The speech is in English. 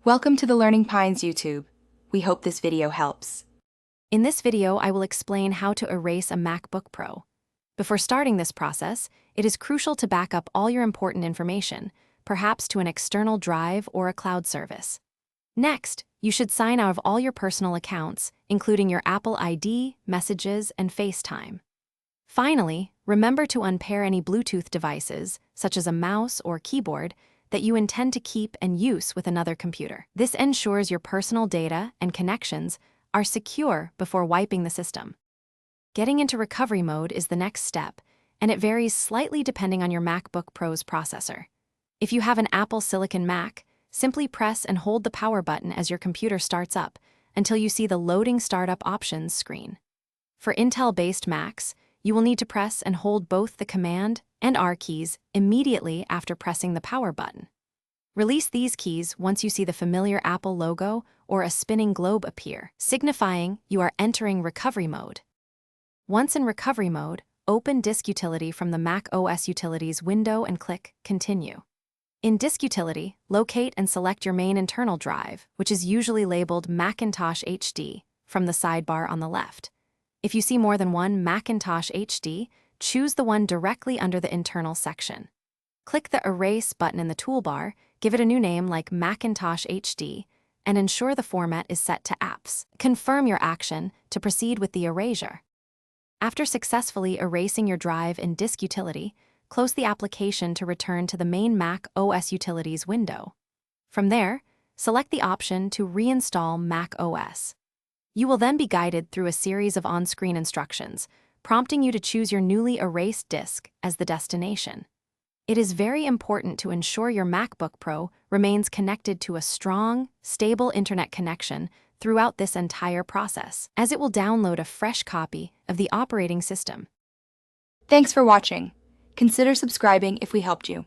Welcome to the Learning Pines YouTube. We hope this video helps. In this video, I will explain how to erase a MacBook Pro. Before starting this process, it is crucial to back up all your important information, perhaps to an external drive or a cloud service. Next, you should sign out of all your personal accounts, including your Apple ID, Messages, and FaceTime. Finally, remember to unpair any Bluetooth devices, such as a mouse or keyboard, that you intend to keep and use with another computer. This ensures your personal data and connections are secure before wiping the system. Getting into recovery mode is the next step, and it varies slightly depending on your MacBook Pro's processor. If you have an Apple Silicon Mac, simply press and hold the power button as your computer starts up until you see the Loading Startup Options screen. For Intel-based Macs, you will need to press and hold both the Command and R keys immediately after pressing the power button. Release these keys once you see the familiar Apple logo or a spinning globe appear, signifying you are entering recovery mode. Once in recovery mode, open Disk Utility from the Mac OS Utilities window and click Continue. In Disk Utility, locate and select your main internal drive, which is usually labeled Macintosh HD, from the sidebar on the left. If you see more than one Macintosh HD, choose the one directly under the internal section. Click the Erase button in the toolbar, give it a new name like Macintosh HD, and ensure the format is set to Apps. Confirm your action to proceed with the erasure. After successfully erasing your drive in Disk Utility, close the application to return to the main Mac OS Utilities window. From there, select the option to reinstall Mac OS. You will then be guided through a series of on-screen instructions, prompting you to choose your newly erased disk as the destination. It is very important to ensure your MacBook Pro remains connected to a strong, stable internet connection throughout this entire process, as it will download a fresh copy of the operating system. Thanks for watching. Consider subscribing if we helped you.